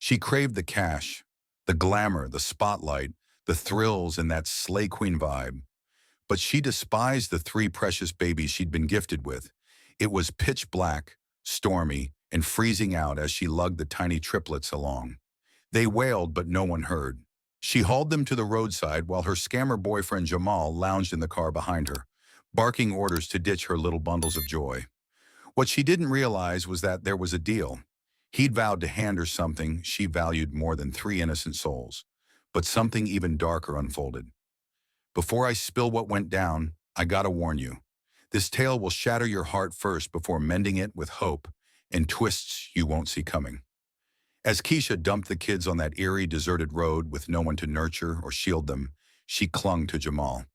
She craved the cash, the glamour, the spotlight, the thrills, and that slay queen vibe. But she despised the three precious babies she'd been gifted with. It was pitch black, stormy, and freezing out as she lugged the tiny triplets along. They wailed, but no one heard. She hauled them to the roadside while her scammer boyfriend Jamal lounged in the car behind her, barking orders to ditch her little bundles of joy. What she didn't realize was that there was a deal. He'd vowed to hand her something she valued more than three innocent souls. But something even darker unfolded. Before I spill what went down, I gotta warn you. This tale will shatter your heart first before mending it with hope and twists you won't see coming. As Keisha dumped the kids on that eerie, deserted road with no one to nurture or shield them, she clung to Jamal.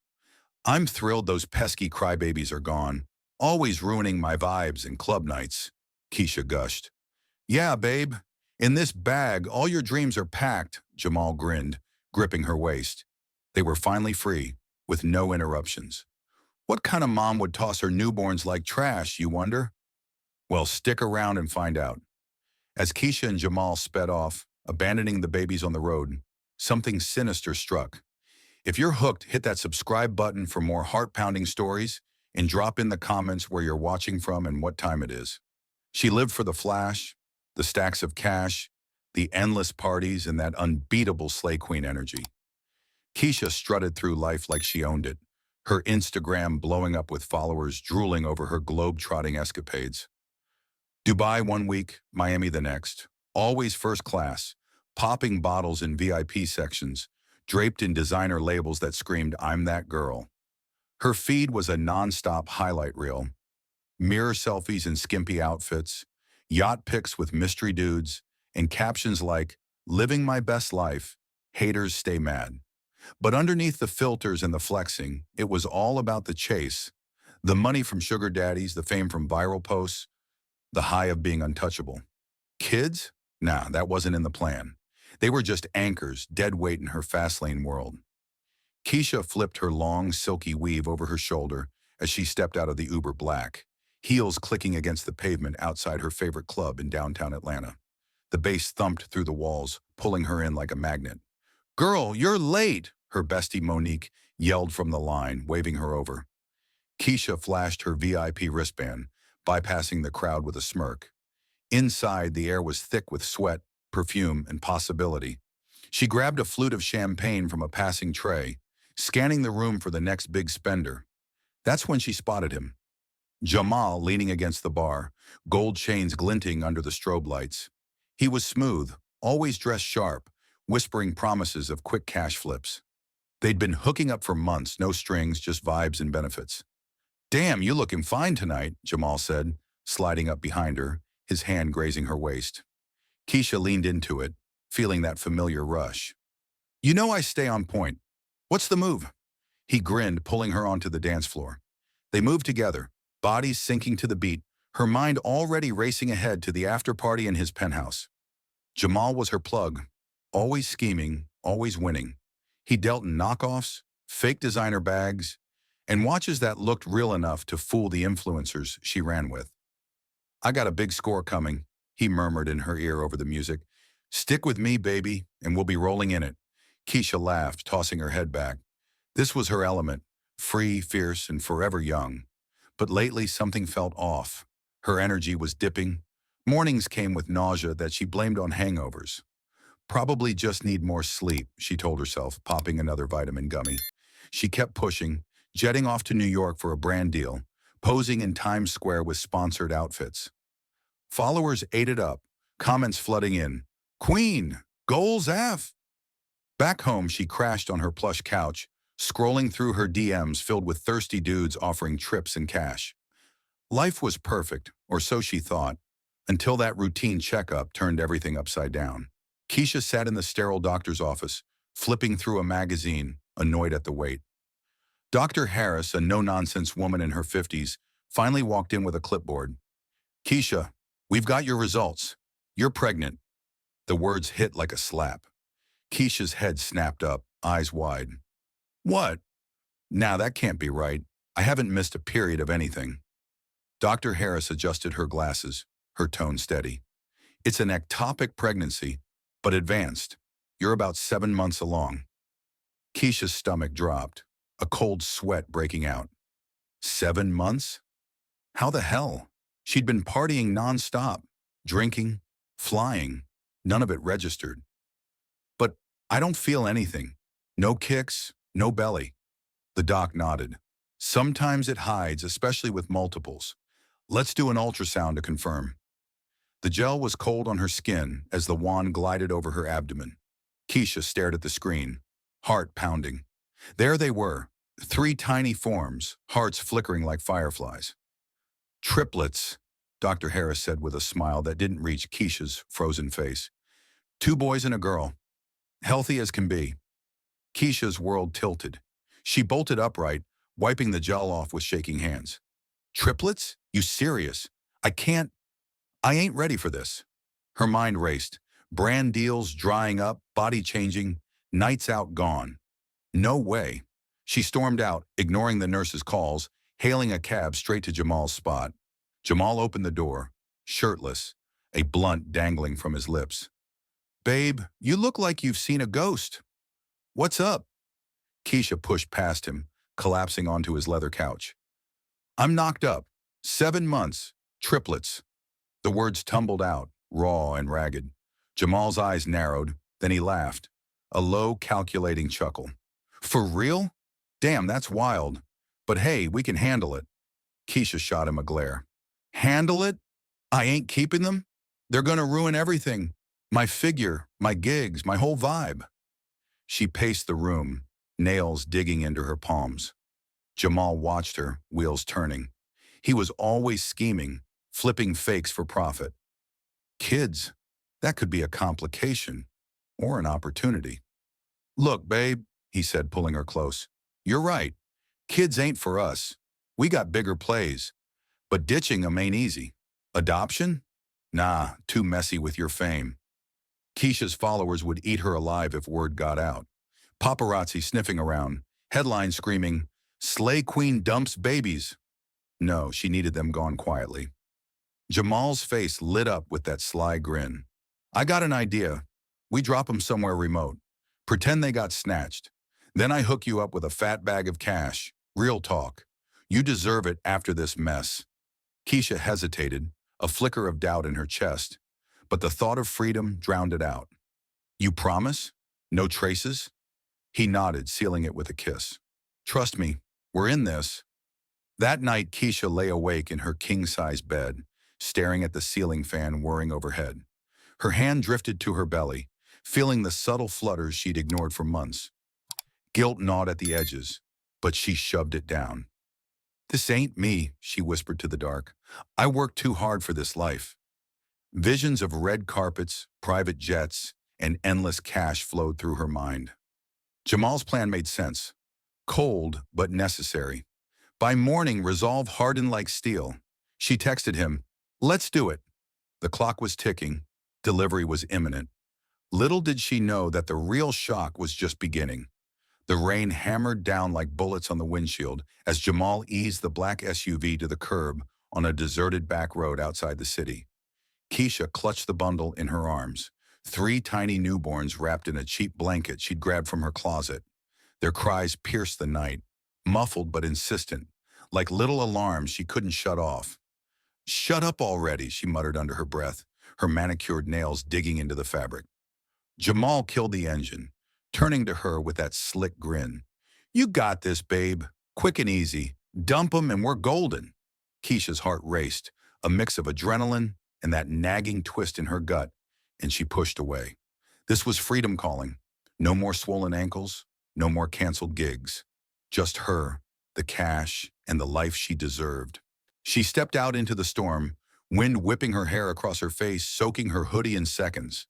I'm thrilled those pesky crybabies are gone, always ruining my vibes and club nights, Keisha gushed. Yeah, babe. In this bag, all your dreams are packed, Jamal grinned, gripping her waist. They were finally free, with no interruptions. What kind of mom would toss her newborns like trash, you wonder? Well, stick around and find out. As Keisha and Jamal sped off, abandoning the babies on the road, something sinister struck. If you're hooked, hit that subscribe button for more heart-pounding stories and drop in the comments where you're watching from and what time it is. She lived for the flash, the stacks of cash, the endless parties, and that unbeatable slay queen energy. Keisha strutted through life like she owned it, her Instagram blowing up with followers drooling over her globe-trotting escapades. Dubai one week, Miami the next, always first class, popping bottles in VIP sections, draped in designer labels that screamed, I'm that girl. Her feed was a non-stop highlight reel, mirror selfies in skimpy outfits, yacht pics with mystery dudes, and captions like, living my best life, haters stay mad. But underneath the filters and the flexing, it was all about the chase, the money from sugar daddies, the fame from viral posts, the high of being untouchable. Kids? Nah, that wasn't in the plan. They were just anchors, dead weight in her fast lane world. Keisha flipped her long, silky weave over her shoulder as she stepped out of the Uber Black, heels clicking against the pavement outside her favorite club in downtown Atlanta. The bass thumped through the walls, pulling her in like a magnet. Girl, you're late, her bestie Monique yelled from the line, waving her over. Keisha flashed her VIP wristband, bypassing the crowd with a smirk. Inside, the air was thick with sweat, perfume, and possibility. She grabbed a flute of champagne from a passing tray, scanning the room for the next big spender. That's when she spotted him. Jamal leaning against the bar, gold chains glinting under the strobe lights. He was smooth, always dressed sharp, whispering promises of quick cash flips. They'd been hooking up for months, no strings, just vibes and benefits. Damn, you looking fine tonight, Jamal said, sliding up behind her, his hand grazing her waist. Keisha leaned into it, feeling that familiar rush. You know I stay on point. What's the move? He grinned, pulling her onto the dance floor. They moved together, bodies sinking to the beat, her mind already racing ahead to the after-party in his penthouse. Jamal was her plug, always scheming, always winning. He dealt in knockoffs, fake designer bags, and watches that looked real enough to fool the influencers she ran with. I got a big score coming, he murmured in her ear over the music. Stick with me, baby, and we'll be rolling in it. Keisha laughed, tossing her head back. This was her element, free, fierce, and forever young. But lately something felt off. Her energy was dipping. Mornings came with nausea that she blamed on hangovers. Probably just need more sleep, she told herself, popping another vitamin gummy. She kept pushing, jetting off to New York for a brand deal, posing in Times Square with sponsored outfits. Followers ate it up, comments flooding in. Queen, goals F. Back home, she crashed on her plush couch, scrolling through her DMs filled with thirsty dudes offering trips and cash. Life was perfect, or so she thought, until that routine checkup turned everything upside down. Keisha sat in the sterile doctor's office, flipping through a magazine, annoyed at the wait. Dr. Harris, a no-nonsense woman in her 50s, finally walked in with a clipboard. Keisha, we've got your results. You're pregnant. The words hit like a slap. Keisha's head snapped up, eyes wide. What? Now that can't be right. I haven't missed a period of anything. Dr. Harris adjusted her glasses, her tone steady. It's an ectopic pregnancy. but advanced. You're about 7 months along. Keisha's stomach dropped, a cold sweat breaking out. 7 months? How the hell? She'd been partying nonstop, drinking, flying. None of it registered. But I don't feel anything. No kicks, no belly. The doc nodded. Sometimes it hides, especially with multiples. Let's do an ultrasound to confirm. The gel was cold on her skin as the wand glided over her abdomen. Keisha stared at the screen, heart pounding. There they were, 3 tiny forms, hearts flickering like fireflies. Triplets, Dr. Harris said with a smile that didn't reach Keisha's frozen face. 2 boys and a girl, healthy as can be. Keisha's world tilted. She bolted upright, wiping the gel off with shaking hands. Triplets? You serious? I ain't ready for this. Her mind raced. Brand deals drying up, body changing, nights out gone. No way. She stormed out, ignoring the nurse's calls, hailing a cab straight to Jamal's spot. Jamal opened the door, shirtless, a blunt dangling from his lips. Babe, you look like you've seen a ghost. What's up? Keisha pushed past him, collapsing onto his leather couch. I'm knocked up. 7 months. Triplets. The words tumbled out, raw and ragged. Jamal's eyes narrowed, then he laughed, a low, calculating chuckle. For real? Damn, that's wild. But hey, we can handle it. Keisha shot him a glare. Handle it? I ain't keeping them? They're gonna ruin everything. My figure, my gigs, my whole vibe. She paced the room, nails digging into her palms. Jamal watched her, wheels turning. He was always scheming, flipping fakes for profit. Kids, that could be a complication or an opportunity. Look, babe, he said, pulling her close. You're right. Kids ain't for us. We got bigger plays. But ditching 'em ain't easy. Adoption? Nah, too messy with your fame. Keisha's followers would eat her alive if word got out. Paparazzi sniffing around, headlines screaming, Slay Queen dumps babies. No, she needed them gone quietly. Jamal's face lit up with that sly grin. I got an idea. We drop 'em somewhere remote. Pretend they got snatched. Then I hook you up with a fat bag of cash. Real talk. You deserve it after this mess. Keisha hesitated, a flicker of doubt in her chest, but the thought of freedom drowned it out. You promise? No traces? He nodded, sealing it with a kiss. Trust me, we're in this. That night, Keisha lay awake in her king-size bed, staring at the ceiling fan whirring overhead. Her hand drifted to her belly, feeling the subtle flutters she'd ignored for months. Guilt gnawed at the edges, but she shoved it down. This ain't me, she whispered to the dark. I worked too hard for this life. Visions of red carpets, private jets, and endless cash flowed through her mind. Jamal's plan made sense. Cold, but necessary. By morning, resolve hardened like steel. She texted him, Let's do it. The clock was ticking. Delivery was imminent. Little did she know that the real shock was just beginning. The rain hammered down like bullets on the windshield as Jamal eased the black SUV to the curb on a deserted back road outside the city. Keisha clutched the bundle in her arms, 3 tiny newborns wrapped in a cheap blanket she'd grabbed from her closet. Their cries pierced the night, muffled but insistent, like little alarms she couldn't shut off. Shut up already, she muttered under her breath, her manicured nails digging into the fabric. Jamal killed the engine, turning to her with that slick grin. You got this, babe. Quick and easy. Dump 'em and we're golden. Keisha's heart raced, a mix of adrenaline and that nagging twist in her gut, and she pushed away. This was freedom calling. No more swollen ankles, no more canceled gigs. Just her, the cash, and the life she deserved. She stepped out into the storm, wind whipping her hair across her face, soaking her hoodie in seconds.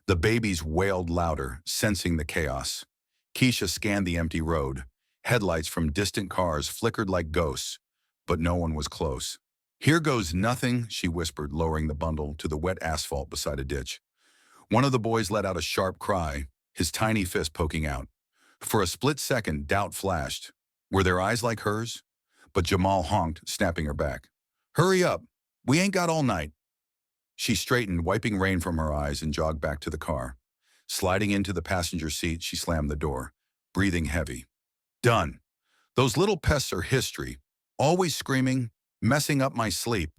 The babies wailed louder, sensing the chaos. Keisha scanned the empty road. Headlights from distant cars flickered like ghosts, but no one was close. Here goes nothing, she whispered, lowering the bundle to the wet asphalt beside a ditch. One of the boys let out a sharp cry, his tiny fist poking out. For a split second, doubt flashed. Were their eyes like hers? But Jamal honked, snapping her back. Hurry up. We ain't got all night. She straightened, wiping rain from her eyes, and jogged back to the car. Sliding into the passenger seat, she slammed the door, breathing heavy. Done. Those little pests are history. Always screaming, messing up my sleep.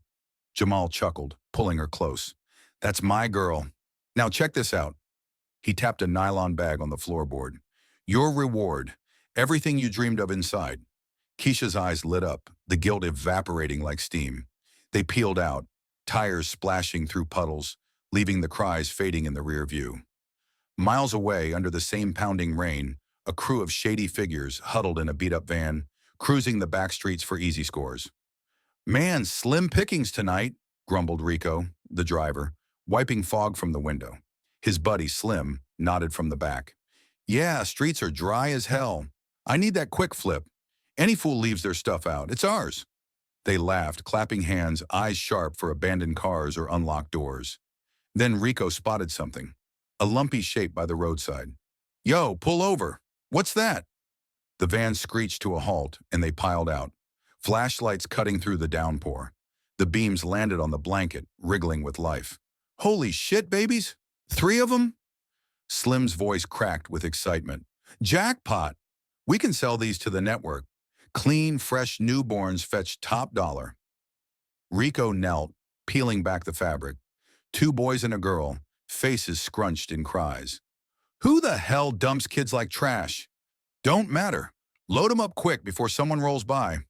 Jamal chuckled, pulling her close. That's my girl. Now check this out. He tapped a nylon bag on the floorboard. Your reward. Everything you dreamed of inside. Keisha's eyes lit up, the guilt evaporating like steam. They peeled out, tires splashing through puddles, leaving the cries fading in the rear view. Miles away, under the same pounding rain, a crew of shady figures huddled in a beat-up van, cruising the back streets for easy scores. Man, slim pickings tonight, grumbled Rico, the driver, wiping fog from the window. His buddy, Slim, nodded from the back. Yeah, streets are dry as hell. I need that quick flip. Any fool leaves their stuff out. It's ours. They laughed, clapping hands, eyes sharp for abandoned cars or unlocked doors. Then Rico spotted something, a lumpy shape by the roadside. Yo, pull over. What's that? The van screeched to a halt, and they piled out, flashlights cutting through the downpour. The beams landed on the blanket, wriggling with life. Holy shit, babies? 3 of them? Slim's voice cracked with excitement. Jackpot! We can sell these to the network. Clean, fresh newborns fetch top dollar. Rico knelt, peeling back the fabric. 2 boys and a girl, faces scrunched in cries. Who the hell dumps kids like trash? Don't matter. Load them up quick before someone rolls by.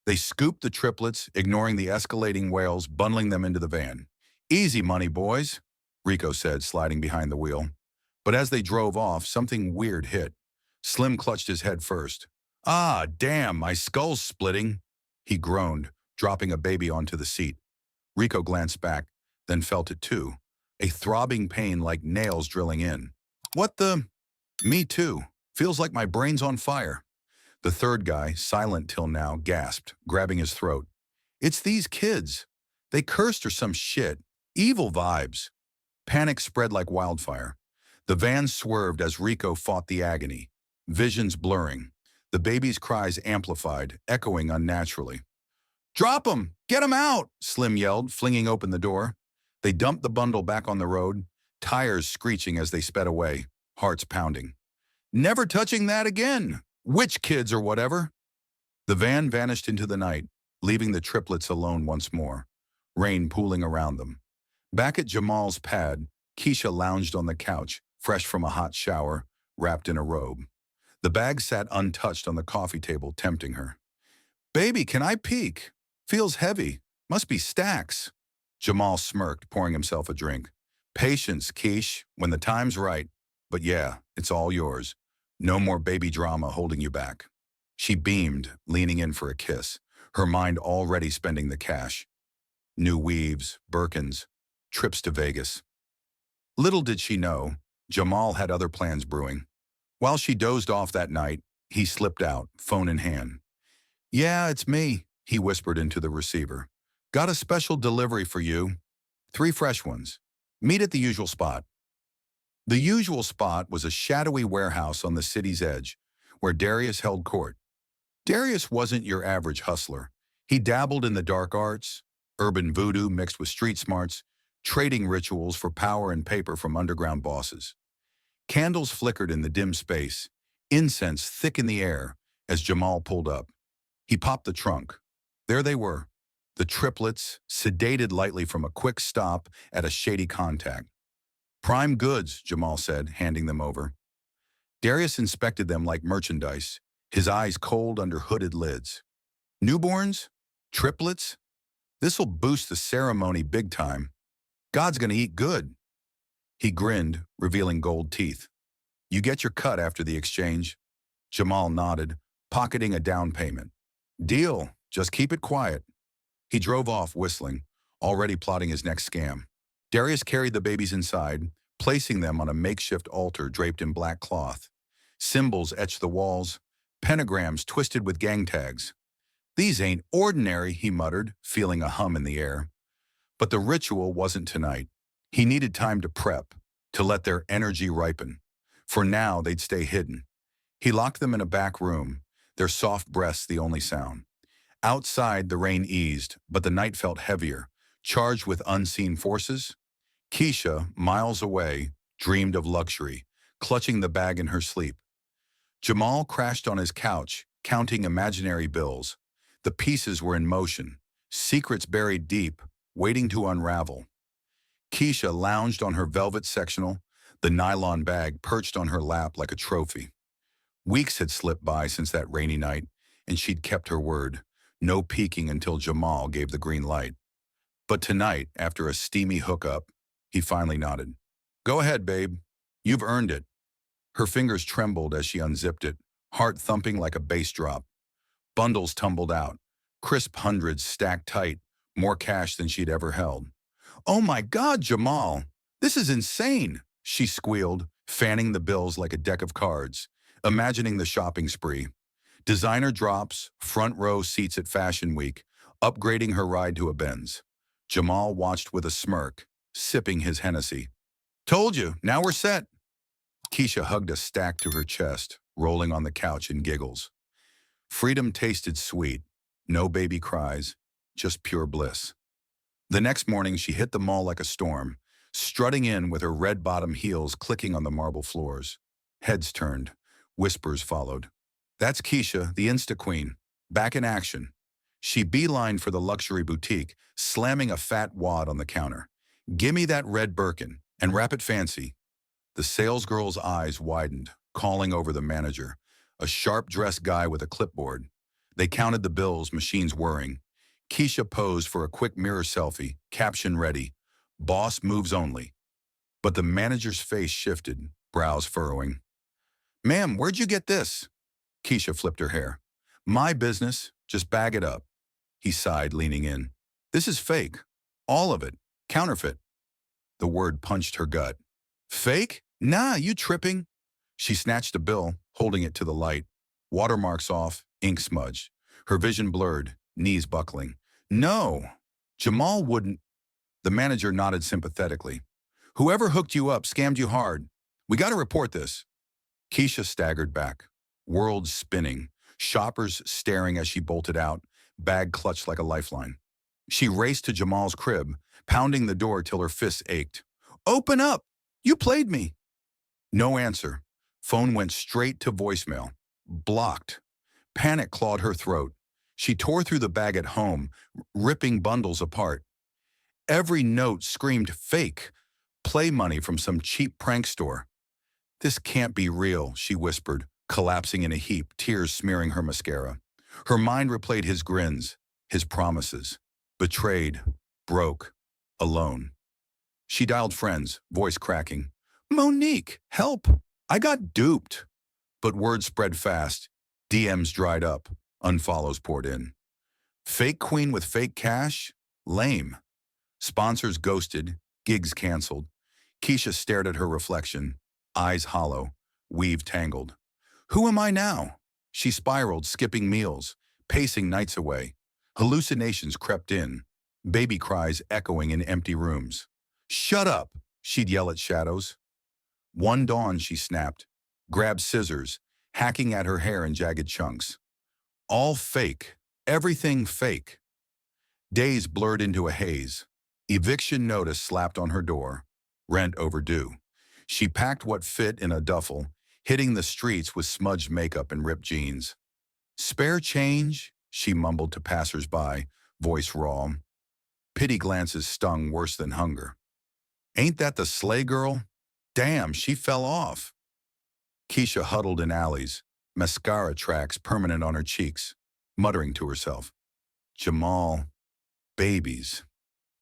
They scooped the triplets, ignoring the escalating wails, bundling them into the van. Easy money, boys, Rico said, sliding behind the wheel. But as they drove off, something weird hit. Slim clutched his head first. Ah, damn, my skull's splitting, he groaned, dropping a baby onto the seat. Rico glanced back, then felt it too, a throbbing pain like nails drilling in. What the? Me too. Feels like my brain's on fire. The third guy, silent till now, gasped, grabbing his throat. It's these kids. They cursed or some shit. Evil vibes. Panic spread like wildfire. The van swerved as Rico fought the agony, visions blurring. The baby's cries amplified, echoing unnaturally. Drop 'em! Get 'em out! Slim yelled, flinging open the door. They dumped the bundle back on the road, tires screeching as they sped away, hearts pounding. Never touching that again! Witch kids or whatever! The van vanished into the night, leaving the triplets alone once more, rain pooling around them. Back at Jamal's pad, Keisha lounged on the couch, fresh from a hot shower, wrapped in a robe. The bag sat untouched on the coffee table, tempting her. Baby, can I peek? Feels heavy. Must be stacks. Jamal smirked, pouring himself a drink. Patience, Keish, when the time's right. But yeah, it's all yours. No more baby drama holding you back. She beamed, leaning in for a kiss, her mind already spending the cash. New weaves, Birkins, trips to Vegas. Little did she know, Jamal had other plans brewing. While she dozed off that night, he slipped out, phone in hand. Yeah, it's me, he whispered into the receiver. Got a special delivery for you. 3 fresh ones. Meet at the usual spot. The usual spot was a shadowy warehouse on the city's edge, where Darius held court. Darius wasn't your average hustler. He dabbled in the dark arts, urban voodoo mixed with street smarts, trading rituals for power and paper from underground bosses. Candles flickered in the dim space, incense thick in the air as Jamal pulled up. He popped the trunk. There they were, the triplets, sedated lightly from a quick stop at a shady contact. Prime goods, Jamal said, handing them over. Darius inspected them like merchandise, his eyes cold under hooded lids. Newborns? Triplets? This'll boost the ceremony big time. God's gonna eat good. He grinned, revealing gold teeth. You get your cut after the exchange. Jamal nodded, pocketing a down payment. Deal, just keep it quiet. He drove off, whistling, already plotting his next scam. Darius carried the babies inside, placing them on a makeshift altar draped in black cloth. Symbols etched the walls, pentagrams twisted with gang tags. These ain't ordinary, he muttered, feeling a hum in the air. But the ritual wasn't tonight. He needed time to prep, to let their energy ripen. For now, they'd stay hidden. He locked them in a back room, their soft breaths the only sound. Outside, the rain eased, but the night felt heavier, charged with unseen forces. Keisha, miles away, dreamed of luxury, clutching the bag in her sleep. Jamal crashed on his couch, counting imaginary bills. The pieces were in motion, secrets buried deep, waiting to unravel. Keisha lounged on her velvet sectional, the nylon bag perched on her lap like a trophy. Weeks had slipped by since that rainy night, and she'd kept her word. No peeking until Jamal gave the green light. But tonight, after a steamy hookup, he finally nodded. Go ahead, babe. You've earned it. Her fingers trembled as she unzipped it, heart thumping like a bass drop. Bundles tumbled out, crisp hundreds stacked tight, more cash than she'd ever held. Oh my God, Jamal! This is insane, she squealed, fanning the bills like a deck of cards, imagining the shopping spree. Designer drops, front row seats at Fashion Week, upgrading her ride to a Benz. Jamal watched with a smirk, sipping his Hennessy. Told you, now we're set. Keisha hugged a stack to her chest, rolling on the couch in giggles. Freedom tasted sweet. No baby cries, just pure bliss. The next morning, she hit the mall like a storm, strutting in with her red-bottom heels clicking on the marble floors. Heads turned. Whispers followed. That's Keisha, the Insta Queen, back in action. She beelined for the luxury boutique, slamming a fat wad on the counter. Gimme that red Birkin, and wrap it fancy. The salesgirl's eyes widened, calling over the manager, a sharp-dressed guy with a clipboard. They counted the bills, machines whirring. Keisha posed for a quick mirror selfie, caption ready, boss moves only. But the manager's face shifted, brows furrowing. Ma'am, where'd you get this? Keisha flipped her hair. My business, just bag it up. He sighed, leaning in. This is fake. All of it. Counterfeit. The word punched her gut. Fake? Nah, you tripping. She snatched a bill, holding it to the light. Watermarks off, ink smudged. Her vision blurred, knees buckling. No, Jamal wouldn't. The manager nodded sympathetically. Whoever hooked you up scammed you hard. We got to report this. Keisha staggered back, world spinning, shoppers staring as she bolted out, bag clutched like a lifeline. She raced to Jamal's crib, pounding the door till her fists ached. Open up! You played me! No answer. Phone went straight to voicemail. Blocked. Panic clawed her throat. She tore through the bag at home, ripping bundles apart. Every note screamed fake, play money from some cheap prank store. This can't be real, she whispered, collapsing in a heap, tears smearing her mascara. Her mind replayed his grins, his promises. Betrayed, broke, alone. She dialed friends, voice cracking. Monique, help! I got duped. But word spread fast. DMs dried up. Unfollows poured in. Fake queen with fake cash? Lame. Sponsors ghosted, gigs canceled. Keisha stared at her reflection, eyes hollow, weave tangled. Who am I now? She spiraled, skipping meals, pacing nights away. Hallucinations crept in, baby cries echoing in empty rooms. Shut up, she'd yell at shadows. One dawn, she snapped, grabbed scissors, hacking at her hair in jagged chunks. All fake, everything fake. Days blurred into a haze. Eviction notice slapped on her door. Rent overdue. She packed what fit in a duffel, hitting the streets with smudged makeup and ripped jeans. Spare change, she mumbled to passers-by, voice raw. Pity glances stung worse than hunger. Ain't that the sleigh girl? Damn, she fell off. Keisha huddled in alleys, mascara tracks permanent on her cheeks, muttering to herself. Jamal, babies,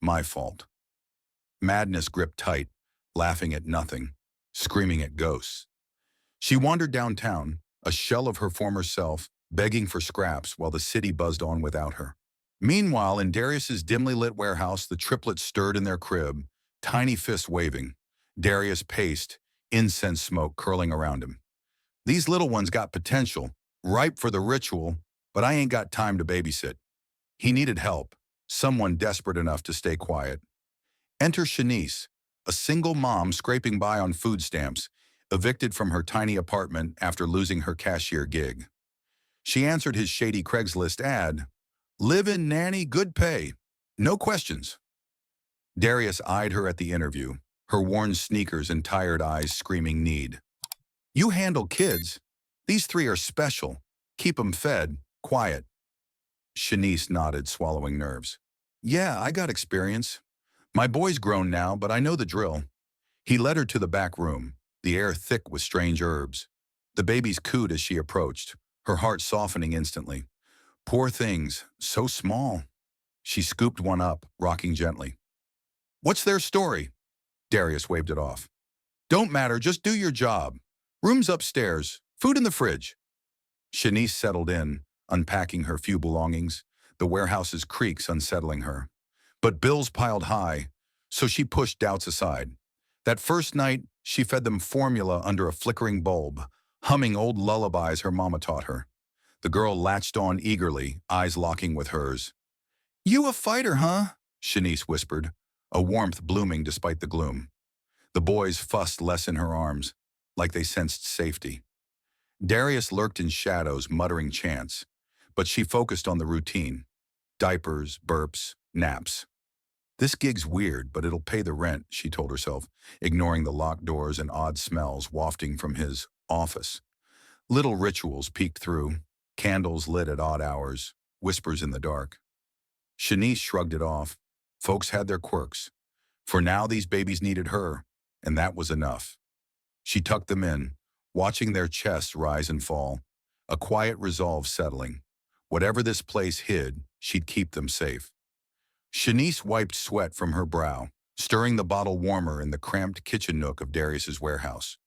my fault. Madness gripped tight, laughing at nothing, screaming at ghosts. She wandered downtown, a shell of her former self, begging for scraps while the city buzzed on without her. Meanwhile, in Darius's dimly lit warehouse, the triplets stirred in their crib, tiny fists waving. Darius paced, incense smoke curling around him. These little ones got potential, ripe for the ritual, but I ain't got time to babysit. He needed help, someone desperate enough to stay quiet. Enter Shanice, a single mom scraping by on food stamps, evicted from her tiny apartment after losing her cashier gig. She answered his shady Craigslist ad, live-in nanny, good pay, no questions. Darius eyed her at the interview, her worn sneakers and tired eyes screaming need. You handle kids. These three are special. Keep 'em fed, quiet. Shanice nodded, swallowing nerves. Yeah, I got experience. My boy's grown now, but I know the drill. He led her to the back room, the air thick with strange herbs. The babies cooed as she approached, her heart softening instantly. Poor things, so small. She scooped one up, rocking gently. What's their story? Darius waved it off. Don't matter, just do your job. Room's upstairs, food in the fridge. Shanice settled in, unpacking her few belongings, the warehouse's creaks unsettling her. But bills piled high, so she pushed doubts aside. That first night, she fed them formula under a flickering bulb, humming old lullabies her mama taught her. The girl latched on eagerly, eyes locking with hers. You a fighter, huh? Shanice whispered, a warmth blooming despite the gloom. The boys fussed less in her arms, like they sensed safety. Darius lurked in shadows, muttering chants, but she focused on the routine. Diapers, burps, naps. This gig's weird, but it'll pay the rent, she told herself, ignoring the locked doors and odd smells wafting from his office. Little rituals peeked through, candles lit at odd hours, whispers in the dark. Shanice shrugged it off. Folks had their quirks. For now, these babies needed her, and that was enough. She tucked them in, watching their chests rise and fall, a quiet resolve settling. Whatever this place hid, she'd keep them safe. Shanice wiped sweat from her brow, stirring the bottle warmer in the cramped kitchen nook of Darius's warehouse.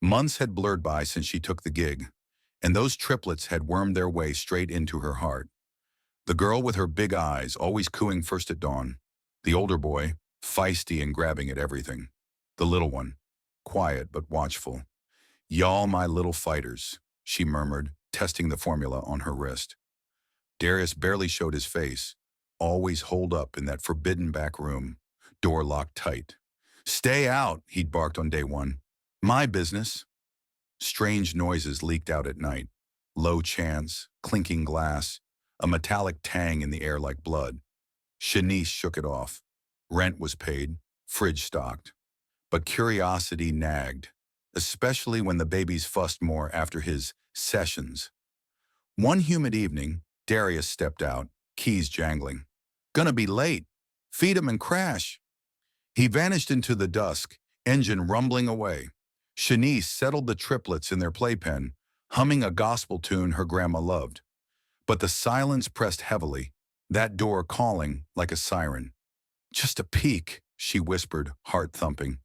Months had blurred by since she took the gig, and those triplets had wormed their way straight into her heart. The girl with her big eyes, always cooing first at dawn. The older boy, feisty and grabbing at everything. The little one, quiet but watchful. Y'all my little fighters, she murmured, testing the formula on her wrist. Darius barely showed his face, always holed up in that forbidden back room, door locked tight. Stay out, he'd barked on day one. My business. Strange noises leaked out at night. Low chants, clinking glass, a metallic tang in the air like blood. Shanice shook it off. Rent was paid, fridge stocked. But curiosity nagged, especially when the babies fussed more after his sessions. One humid evening, Darius stepped out, keys jangling. Gonna be late. Feed 'em and crash. He vanished into the dusk, engine rumbling away. Shanice settled the triplets in their playpen, humming a gospel tune her grandma loved. But the silence pressed heavily, that door calling like a siren. Just a peek, she whispered, heart thumping.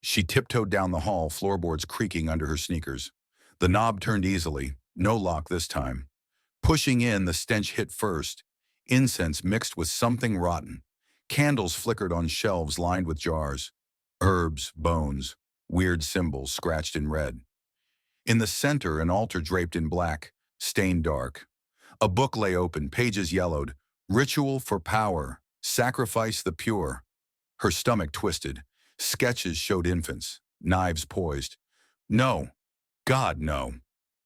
She tiptoed down the hall, floorboards creaking under her sneakers. The knob turned easily, no lock this time. Pushing in, the stench hit first, incense mixed with something rotten. Candles flickered on shelves lined with jars. Herbs, bones, weird symbols scratched in red. In the center, an altar draped in black, stained dark. A book lay open, pages yellowed. Ritual for power, sacrifice the pure. Her stomach twisted. Sketches showed infants, knives poised. No, God, no.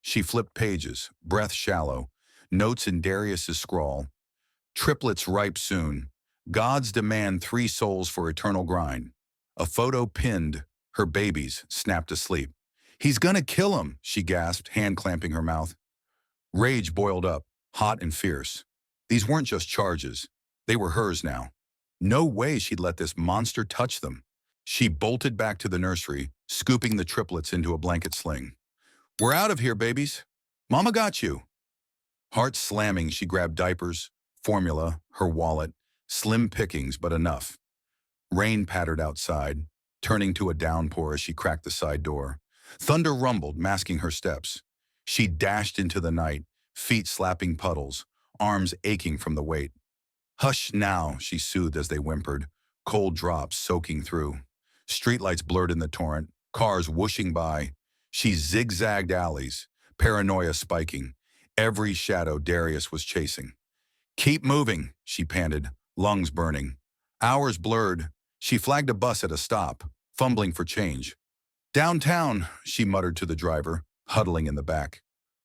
She flipped pages, breath shallow. Notes in Darius's scrawl. Triplets ripe soon. Gods demand 3 souls for eternal grind. A photo pinned. Her babies snapped asleep. He's gonna kill 'em, she gasped, hand clamping her mouth. Rage boiled up, hot and fierce. These weren't just charges. They were hers now. No way she'd let this monster touch them. She bolted back to the nursery, scooping the triplets into a blanket sling. We're out of here, babies. Mama got you. Heart slamming, she grabbed diapers, formula, her wallet, slim pickings, but enough. Rain pattered outside, turning to a downpour as she cracked the side door. Thunder rumbled, masking her steps. She dashed into the night, feet slapping puddles, arms aching from the weight. Hush now, she soothed as they whimpered, cold drops soaking through. Streetlights blurred in the torrent, cars whooshing by. She zigzagged alleys, paranoia spiking, every shadow Darius was chasing. Keep moving, she panted, lungs burning. Hours blurred. She flagged a bus at a stop, fumbling for change. Downtown, she muttered to the driver, huddling in the back.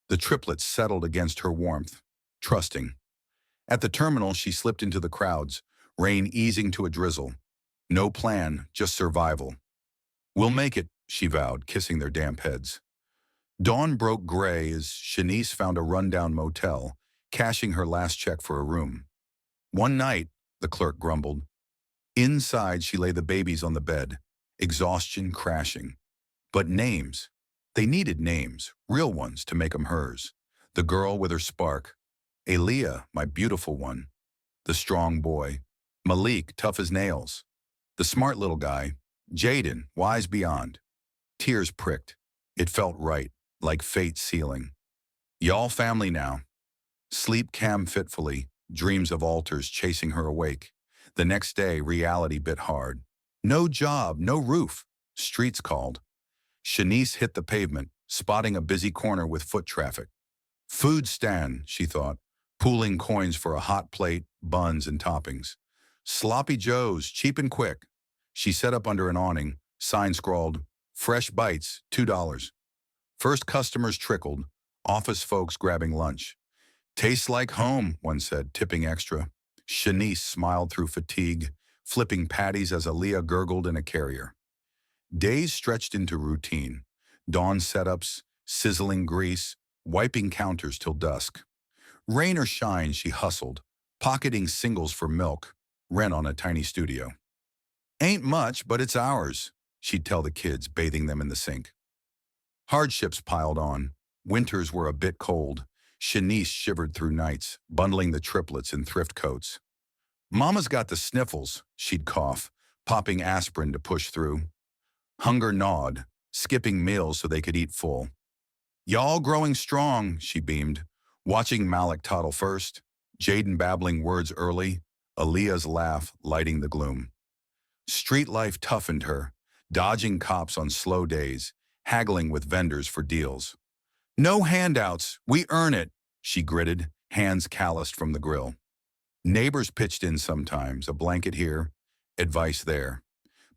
The triplets settled against her warmth, trusting. At the terminal, she slipped into the crowds, rain easing to a drizzle. No plan, just survival. We'll make it, she vowed, kissing their damp heads. Dawn broke gray as Shanice found a rundown motel, cashing her last check for a room. One night, the clerk grumbled. Inside, she lay the babies on the bed, exhaustion crashing. But names. They needed names, real ones, to make 'em hers. The girl with her spark. Aaliyah, my beautiful one. The strong boy. Malik, tough as nails. The smart little guy. Jaden, wise beyond. Tears pricked. It felt right, like fate sealing. Y'all family now. Sleep Cam fitfully, dreams of altars chasing her awake. The next day, reality bit hard. No job, no roof. Streets called. Shanice hit the pavement, spotting a busy corner with foot traffic. Food stand, she thought, pooling coins for a hot plate, buns, and toppings. Sloppy Joe's, cheap and quick. She set up under an awning, sign scrawled, "Fresh bites, $2." First customers trickled, office folks grabbing lunch. "Tastes like home," one said, tipping extra. Shanice smiled through fatigue, flipping patties as Aaliyah gurgled in a carrier. Days stretched into routine. Dawn setups, sizzling grease, wiping counters till dusk. Rain or shine, she hustled, pocketing singles for milk, rent on a tiny studio. "Ain't much, but it's ours," she'd tell the kids, bathing them in the sink. Hardships piled on. Winters were a bit cold. Shanice shivered through nights, bundling the triplets in thrift coats. "Mama's got the sniffles," she'd cough, popping aspirin to push through. Hunger gnawed, skipping meals so they could eat full. "Y'all growing strong," she beamed, watching Malik toddle first, Jaden babbling words early, Aaliyah's laugh lighting the gloom. Street life toughened her, dodging cops on slow days, haggling with vendors for deals. "No handouts, we earn it," she gritted, hands calloused from the grill. Neighbors pitched in sometimes, a blanket here, advice there.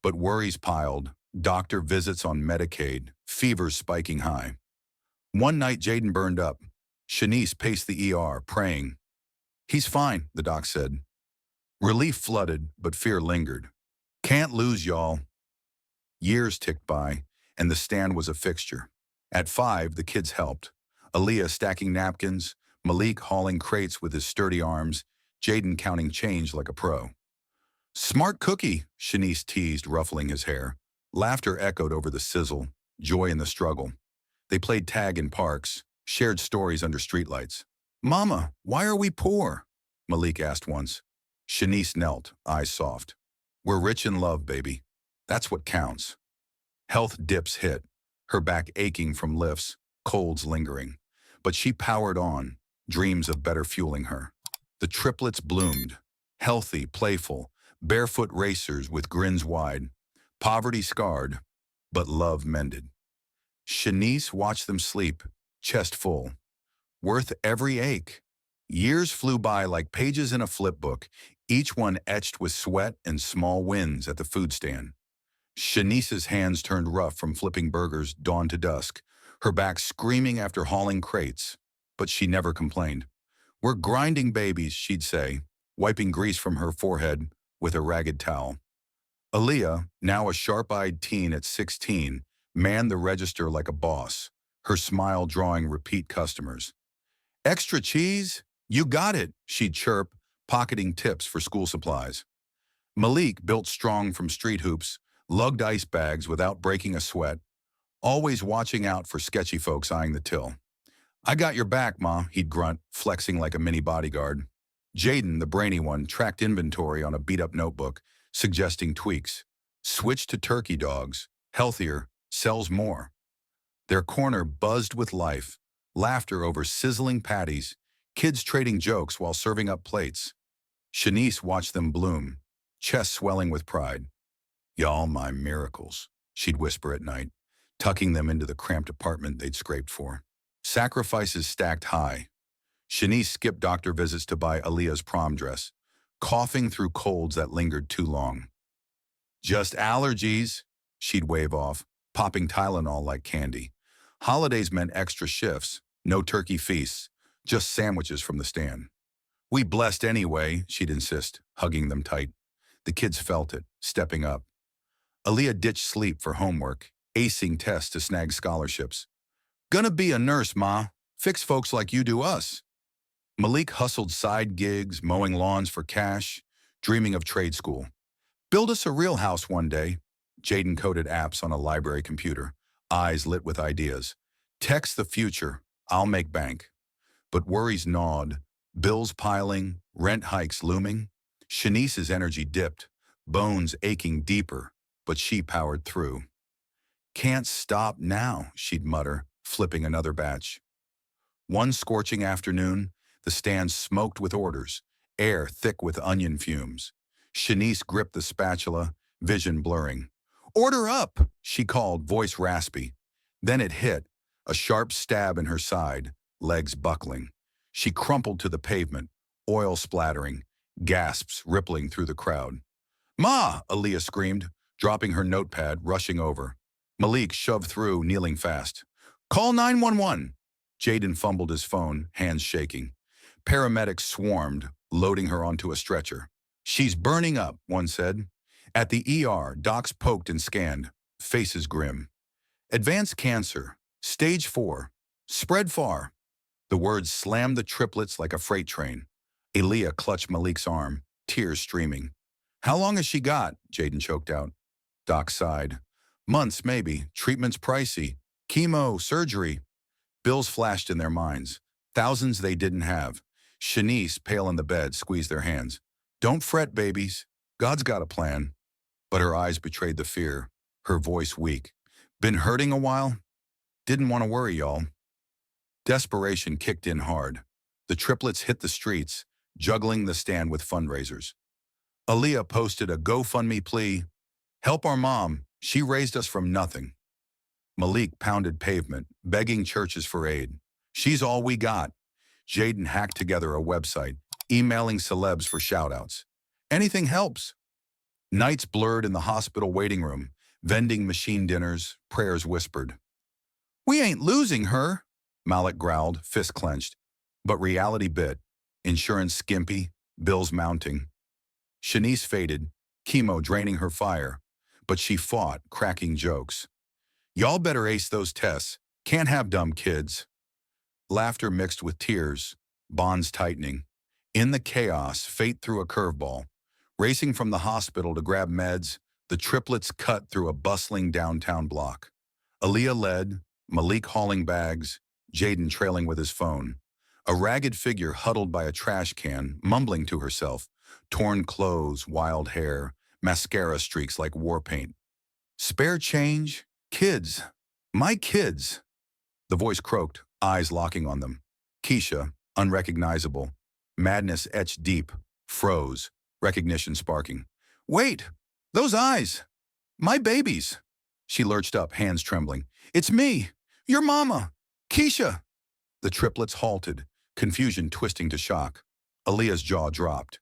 But worries piled, doctor visits on Medicaid, fevers spiking high. One night Jaden burned up. Shanice paced the ER, praying. "He's fine," the doc said. Relief flooded, but fear lingered. "Can't lose y'all." Years ticked by, and the stand was a fixture. At 5, the kids helped. Aaliyah stacking napkins, Malik hauling crates with his sturdy arms, Jaden counting change like a pro. "Smart cookie," Shanice teased, ruffling his hair. Laughter echoed over the sizzle, joy in the struggle. They played tag in parks, shared stories under streetlights. "Mama, why are we poor?" Malik asked once. Shanice knelt, eyes soft. "We're rich in love, baby. That's what counts." Health dips hit, her back aching from lifts, colds lingering. But she powered on, dreams of better fueling her. The triplets bloomed, healthy, playful, barefoot racers with grins wide, poverty scarred, but love mended. Shanice watched them sleep, chest full, worth every ache. Years flew by like pages in a flipbook, each one etched with sweat and small wins at the food stand. Shanice's hands turned rough from flipping burgers dawn to dusk, her back screaming after hauling crates, but she never complained. "We're grinding babies," she'd say, wiping grease from her forehead with a ragged towel. Aaliyah, now a sharp-eyed teen at 16, manned the register like a boss, her smile drawing repeat customers. "Extra cheese? You got it," she'd chirp, pocketing tips for school supplies. Malik, built strong from street hoops, lugged ice bags without breaking a sweat, always watching out for sketchy folks eyeing the till. "I got your back, Ma," he'd grunt, flexing like a mini bodyguard. Jaden, the brainy one, tracked inventory on a beat-up notebook, suggesting tweaks. "Switch to turkey dogs. Healthier, sells more." Their corner buzzed with life, laughter over sizzling patties, kids trading jokes while serving up plates. Shanice watched them bloom, chest swelling with pride. "Y'all my miracles," she'd whisper at night, tucking them into the cramped apartment they'd scraped for. Sacrifices stacked high. Shanice skipped doctor visits to buy Aaliyah's prom dress, coughing through colds that lingered too long. "Just allergies," she'd wave off, popping Tylenol like candy. Holidays meant extra shifts, no turkey feasts, just sandwiches from the stand. "We blessed anyway," she'd insist, hugging them tight. The kids felt it, stepping up. Aaliyah ditched sleep for homework, acing tests to snag scholarships. Gonna be a nurse, Ma. Fix folks like you do us. Malik hustled side gigs, mowing lawns for cash, dreaming of trade school. Build us a real house one day. Jaden coded apps on a library computer, eyes lit with ideas. Text the future, I'll make bank. But worries gnawed, bills piling, rent hikes looming. Shanice's energy dipped, bones aching deeper, but she powered through. Can't stop now, she'd mutter, flipping another batch. One scorching afternoon, the stand smoked with orders, air thick with onion fumes. Shanice gripped the spatula, vision blurring. Order up, she called, voice raspy. Then it hit, a sharp stab in her side, legs buckling. She crumpled to the pavement, oil splattering, gasps rippling through the crowd. Ma! Aaliyah screamed, dropping her notepad, rushing over. Malik shoved through, kneeling fast. Call 911. Jaden fumbled his phone, hands shaking. Paramedics swarmed, loading her onto a stretcher. She's burning up, one said. At the ER, docs poked and scanned, faces grim. Advanced cancer, stage 4, spread far. The words slammed the triplets like a freight train. Aaliyah clutched Malik's arm, tears streaming. How long has she got? Jaden choked out. Doc sighed. Months, maybe. Treatment's pricey. Chemo, surgery. Bills flashed in their minds. Thousands they didn't have. Shanice, pale in the bed, squeezed their hands. Don't fret, babies. God's got a plan. But her eyes betrayed the fear, her voice weak. Been hurting a while? Didn't want to worry, y'all. Desperation kicked in hard. The triplets hit the streets, juggling the stand with fundraisers. Aaliyah posted a GoFundMe plea. Help our mom. She raised us from nothing. Malik pounded pavement, begging churches for aid. She's all we got. Jaden hacked together a website, emailing celebs for shoutouts. Anything helps. Nights blurred in the hospital waiting room, vending machine dinners, prayers whispered. We ain't losing her, Malik growled, fist clenched. But reality bit. Insurance skimpy, bills mounting. Shanice faded, chemo draining her fire. But she fought, cracking jokes. Y'all better ace those tests. Can't have dumb kids. Laughter mixed with tears, bonds tightening. In the chaos, fate threw a curveball. Racing from the hospital to grab meds, the triplets cut through a bustling downtown block. Aaliyah led, Malik hauling bags, Jaden trailing with his phone. A ragged figure huddled by a trash can, mumbling to herself. Torn clothes, wild hair, mascara streaks like war paint. Spare change? Kids. My kids. The voice croaked, eyes locking on them. Keisha, unrecognizable. Madness etched deep, froze, recognition sparking. Wait! Those eyes! My babies! She lurched up, hands trembling. It's me! Your mama! Keisha! The triplets halted, confusion twisting to shock. Aaliyah's jaw dropped.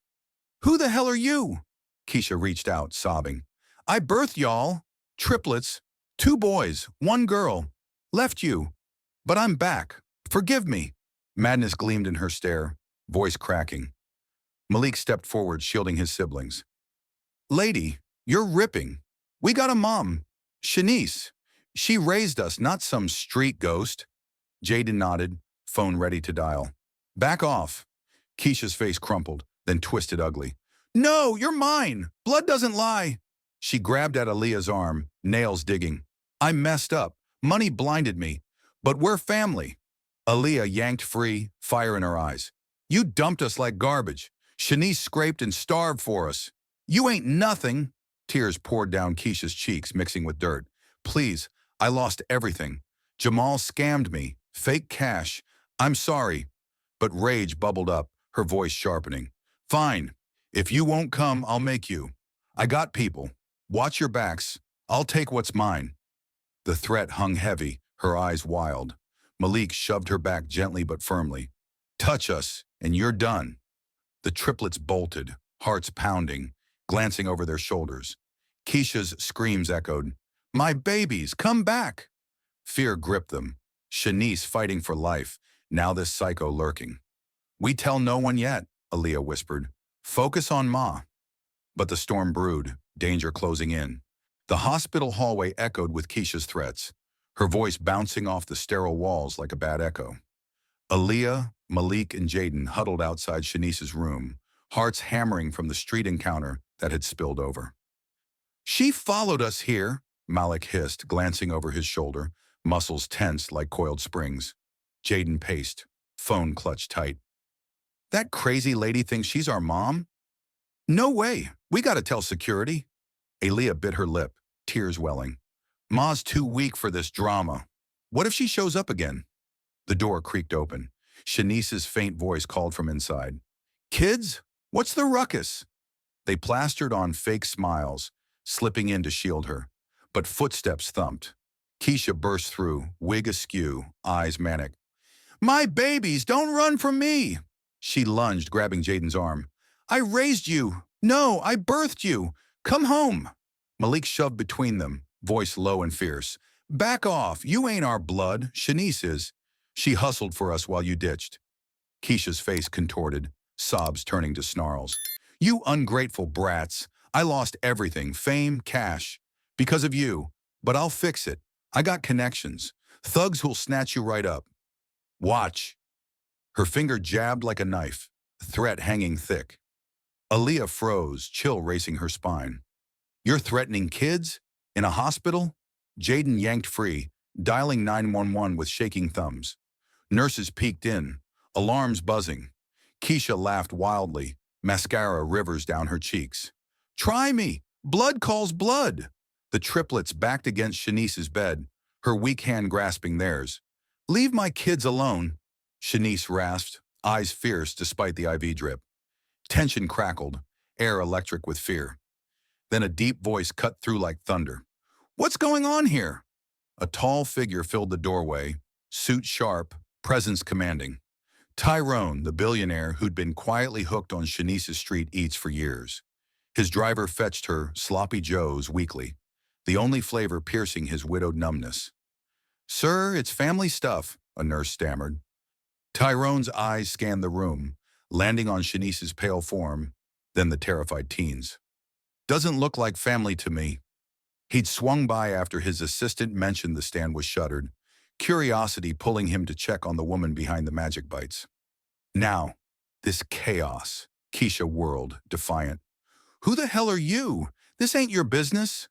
Who the hell are you? Keisha reached out, sobbing. I birthed y'all. Triplets. 2 boys, 1 girl. Left you. But I'm back. Forgive me. Madness gleamed in her stare, voice cracking. Malik stepped forward, shielding his siblings. Lady, you're ripping. We got a mom. Shanice. She raised us, not some street ghost. Jaden nodded, phone ready to dial. Back off. Keisha's face crumpled, then twisted ugly. No, you're mine. Blood doesn't lie. She grabbed at Aaliyah's arm, nails digging. I messed up. Money blinded me. But we're family. Aaliyah yanked free, fire in her eyes. You dumped us like garbage. Shanice scraped and starved for us. You ain't nothing. Tears poured down Keisha's cheeks, mixing with dirt. Please, I lost everything. Jamal scammed me. Fake cash. I'm sorry. But rage bubbled up, her voice sharpening. Fine. If you won't come, I'll make you. I got people. Watch your backs. I'll take what's mine. The threat hung heavy, her eyes wild. Malik shoved her back gently but firmly. Touch us, and you're done. The triplets bolted, hearts pounding, glancing over their shoulders. Keisha's screams echoed. My babies, come back! Fear gripped them. Shanice fighting for life, now this psycho lurking. We tell no one yet, Aaliyah whispered. Focus on Ma. But the storm brewed, danger closing in. The hospital hallway echoed with Keisha's threats, her voice bouncing off the sterile walls like a bad echo. Aaliyah, Malik, and Jaden huddled outside Shanice's room, hearts hammering from the street encounter that had spilled over. "She followed us here," Malik hissed, glancing over his shoulder, muscles tense like coiled springs. Jaden paced, phone clutched tight. "That crazy lady thinks she's our mom? No way. We gotta tell security." Aaliyah bit her lip, tears welling. "Ma's too weak for this drama. What if she shows up again?" The door creaked open. Shanice's faint voice called from inside. "Kids, what's the ruckus?" They plastered on fake smiles, slipping in to shield her. But footsteps thumped. Keisha burst through, wig askew, eyes manic. "My babies, don't run from me!" She lunged, grabbing Jaden's arm. "I raised you. No, I birthed you. Come home." Malik shoved between them, voice low and fierce. "Back off. You ain't our blood. Shanice is. She hustled for us while you ditched." Keisha's face contorted, sobs turning to snarls. "You ungrateful brats. I lost everything, fame, cash. Because of you. But I'll fix it. I got connections. Thugs who'll snatch you right up. Watch." Her finger jabbed like a knife, threat hanging thick. Aaliyah froze, chill racing her spine. "You're threatening kids? In a hospital?" Jaden yanked free, dialing 911 with shaking thumbs. Nurses peeked in, alarms buzzing. Keisha laughed wildly, mascara rivers down her cheeks. "Try me! Blood calls blood!" The triplets backed against Shanice's bed, her weak hand grasping theirs. "Leave my kids alone," Shanice rasped, eyes fierce despite the IV drip. Tension crackled, air electric with fear. Then a deep voice cut through like thunder. "What's going on here?" A tall figure filled the doorway, suit sharp, presence commanding. Tyrone, the billionaire who'd been quietly hooked on Shanice's street eats for years. His driver fetched her sloppy joes weekly, the only flavor piercing his widowed numbness. "Sir, it's family stuff," a nurse stammered. Tyrone's eyes scanned the room, landing on Shanice's pale form, then the terrified teens. "Doesn't look like family to me." He'd swung by after his assistant mentioned the stand was shuttered, curiosity pulling him to check on the woman behind the magic bites. "Now, this chaos," Keisha whirled, defiant. "Who the hell are you? This ain't your business."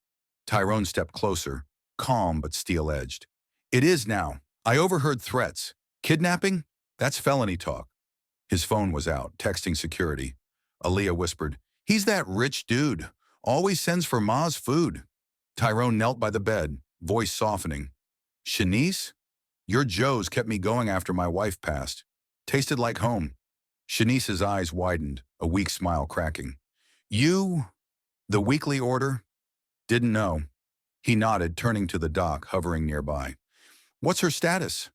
Tyrone stepped closer, calm but steel-edged. "It is now. I overheard threats. Kidnapping? That's felony talk." His phone was out, texting security. Aaliyah whispered, "He's that rich dude. Always sends for Ma's food." Tyrone knelt by the bed, voice softening. "Shanice? Your Joes kept me going after my wife passed. Tasted like home." Shanice's eyes widened, a weak smile cracking. "You? The weekly order?" "Didn't know." He nodded, turning to the doc hovering nearby. "What's her status?"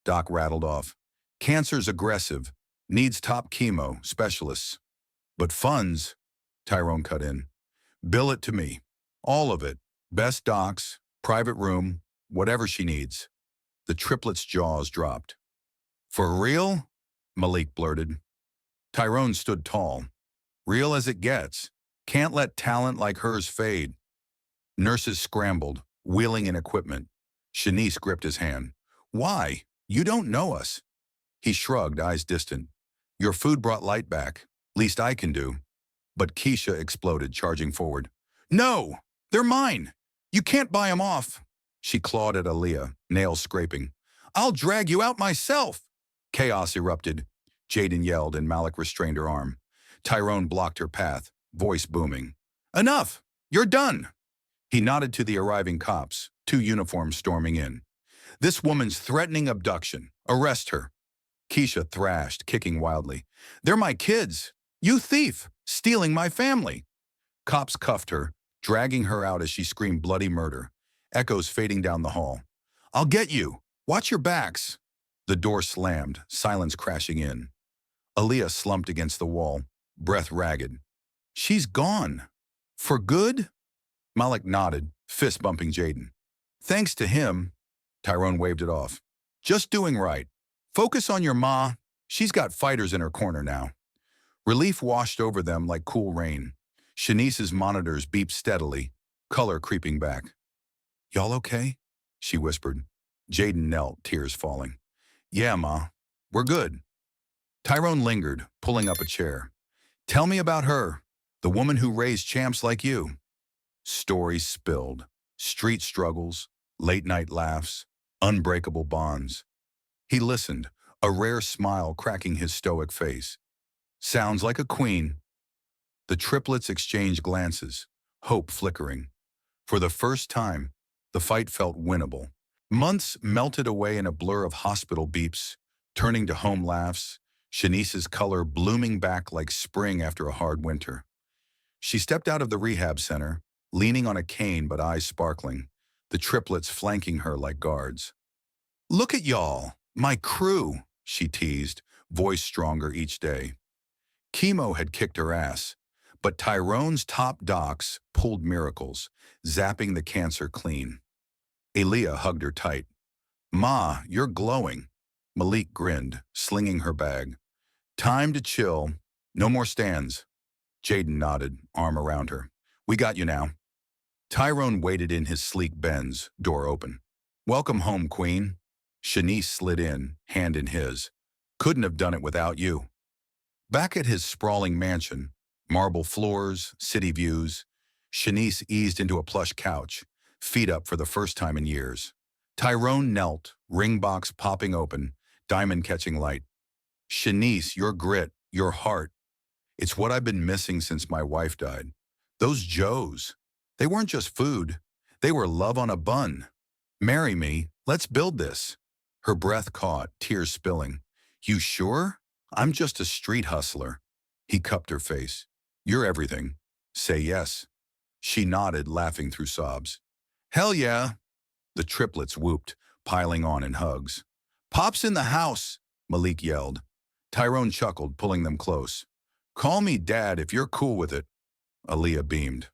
Doc rattled off. "Cancer's aggressive. Needs top chemo, specialists." "But funds," Tyrone cut in. "Bill it to me. All of it. Best docs, private room, whatever she needs." The triplets' jaws dropped. "For real?" Malik blurted. Tyrone stood tall. "Real as it gets. Can't let talent like hers fade." Nurses scrambled, wheeling in equipment. Shanice gripped his hand. "Why? You don't know us." He shrugged, eyes distant. "Your food brought light back. Least I can do." But Keisha exploded, charging forward. "No! They're mine! You can't buy 'em off!" She clawed at Aaliyah, nails scraping. "I'll drag you out myself!" Chaos erupted. Jaden yelled and Malik restrained her arm. Tyrone blocked her path, voice booming. "Enough! You're done!" He nodded to the arriving cops, 2 uniforms storming in. "This woman's threatening abduction. Arrest her." Keisha thrashed, kicking wildly. "They're my kids! You thief! Stealing my family!" Cops cuffed her, dragging her out as she screamed bloody murder, echoes fading down the hall. "I'll get you! Watch your backs!" The door slammed, silence crashing in. Aaliyah slumped against the wall, breath ragged. "She's gone. For good?" Malik nodded, fist bumping Jaden. "Thanks to him." Tyrone waved it off. "Just doing right. Focus on your ma. She's got fighters in her corner now." Relief washed over them like cool rain. Shanice's monitors beeped steadily, color creeping back. "Y'all okay?" she whispered. Jaden knelt, tears falling. "Yeah, Ma. We're good." Tyrone lingered, pulling up a chair. "Tell me about her, the woman who raised champs like you." Stories spilled. Street struggles, late-night laughs, unbreakable bonds. He listened, a rare smile cracking his stoic face. "Sounds like a queen." The triplets exchanged glances, hope flickering. For the first time, the fight felt winnable. Months melted away in a blur of hospital beeps, turning to home laughs, Shanice's color blooming back like spring after a hard winter. She stepped out of the rehab center, leaning on a cane but eyes sparkling, the triplets flanking her like guards. "Look at y'all, my crew," she teased, voice stronger each day. Chemo had kicked her ass, but Tyrone's top docs pulled miracles, zapping the cancer clean. Aaliyah hugged her tight. "Ma, you're glowing." Malik grinned, slinging her bag. "Time to chill. No more stands." Jaden nodded, arm around her. "We got you now." Tyrone waited in his sleek Benz, door open. "Welcome home, Queen." Shanice slid in, hand in his. "Couldn't have done it without you." Back at his sprawling mansion, marble floors, city views, Shanice eased into a plush couch, feet up for the first time in years. Tyrone knelt, ring box popping open, diamond catching light. "Shanice, your grit, your heart. It's what I've been missing since my wife died. Those Joes, they weren't just food. They were love on a bun. Marry me, let's build this." Her breath caught, tears spilling. "You sure? I'm just a street hustler." He cupped her face. "You're everything. Say yes." She nodded, laughing through sobs. "Hell yeah." The triplets whooped, piling on in hugs. "Pop's in the house," Malik yelled. Tyrone chuckled, pulling them close. "Call me Dad if you're cool with it." Aaliyah beamed.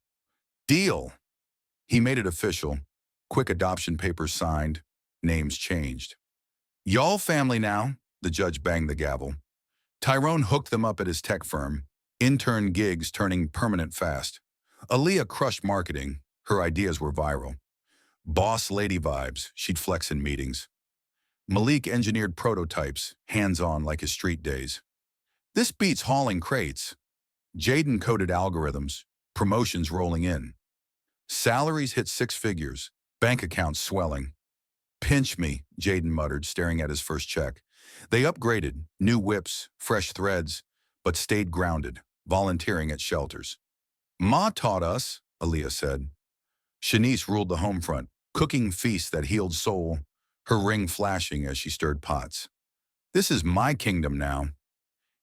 "Deal." He made it official. Quick adoption papers signed. Names changed. "Y'all family now," the judge banged the gavel. Tyrone hooked them up at his tech firm, intern gigs turning permanent fast. Aaliyah crushed marketing. Her ideas were viral. Boss lady vibes, she'd flex in meetings. Malik engineered prototypes, hands-on like his street days. "This beats hauling crates." Jaden coded algorithms, promotions rolling in. Salaries hit six figures, bank accounts swelling. "Pinch me," Jaden muttered, staring at his first check. They upgraded, new whips, fresh threads, but stayed grounded, volunteering at shelters. "Ma taught us," Aaliyah said. Shanice ruled the home front, cooking feasts that healed soul, her ring flashing as she stirred pots. "This is my kingdom now."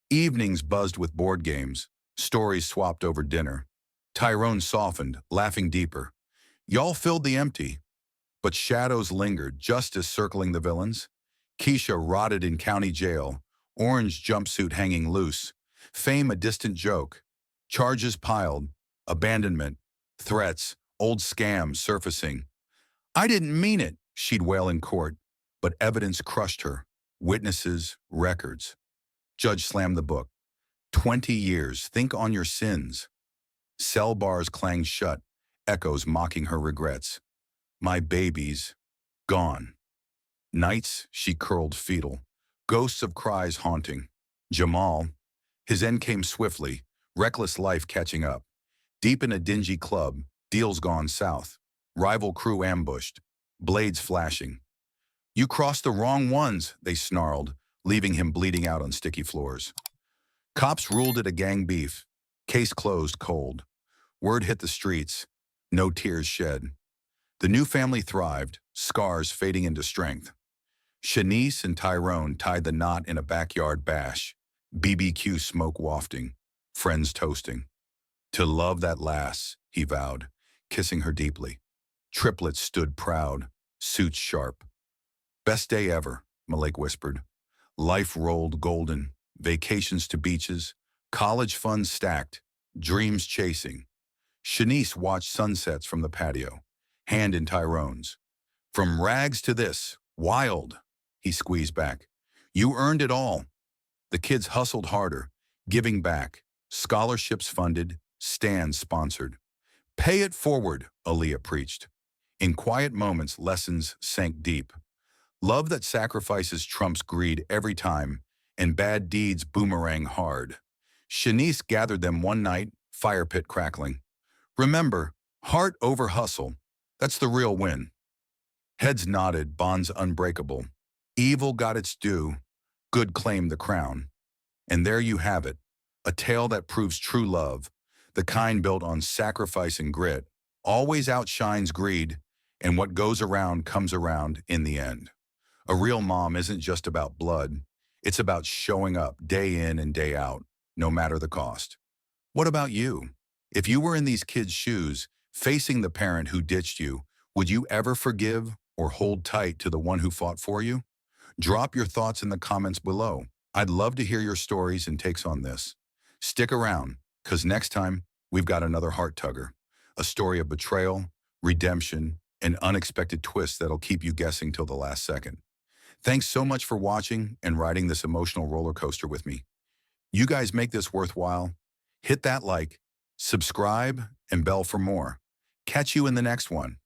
Evenings buzzed with board games, stories swapped over dinner. Tyrone softened, laughing deeper. "Y'all filled the empty." But shadows lingered, justice circling the villains. Keisha rotted in county jail, orange jumpsuit hanging loose. Fame a distant joke. Charges piled, abandonment, threats, old scams surfacing. "I didn't mean it," she'd wail in court, but evidence crushed her. Witnesses, records. Judge slammed the book. 20 years, think on your sins. Cell bars clanged shut, echoes mocking her regrets. "My babies, gone." Nights, she curled fetal, ghosts of cries haunting. Jamal, his end came swiftly, reckless life catching up. Deep in a dingy club, deals gone south. Rival crew ambushed, blades flashing. "You crossed the wrong ones," they snarled, leaving him bleeding out on sticky floors. Cops ruled it a gang beef. Case closed cold. Word hit the streets. No tears shed. The new family thrived, scars fading into strength. Shanice and Tyrone tied the knot in a backyard bash, BBQ smoke wafting, friends toasting. "To love that lass," he vowed, kissing her deeply. Triplets stood proud, suits sharp. "Best day ever," Malik whispered. Life rolled golden, vacations to beaches, college funds stacked, dreams chasing. Shanice watched sunsets from the patio, hand in Tyrone's. "From rags to this, wild," he squeezed back. "You earned it all." The kids hustled harder, giving back, scholarships funded, Stan sponsored. Pay it forward, Aaliyah preached. In quiet moments, lessons sank deep. Love that sacrifices trumps greed every time, and bad deeds boomerang hard. Shanice gathered them one night, fire pit crackling. Remember, heart over hustle. That's the real win. Heads nodded, bonds unbreakable. Evil got its due, good claimed the crown. And there you have it, a tale that proves true love, the kind built on sacrifice and grit, always outshines greed, and what goes around comes around in the end. A real mom isn't just about blood, it's about showing up day in and day out, no matter the cost. What about you? If you were in these kids' shoes, facing the parent who ditched you, would you ever forgive or hold tight to the one who fought for you? Drop your thoughts in the comments below. I'd love to hear your stories and takes on this. Stick around, because next time, we've got another heart tugger. A story of betrayal, redemption, and unexpected twists that'll keep you guessing till the last second. Thanks so much for watching and riding this emotional roller coaster with me. You guys make this worthwhile. Hit that like, subscribe, and bell for more. Catch you in the next one.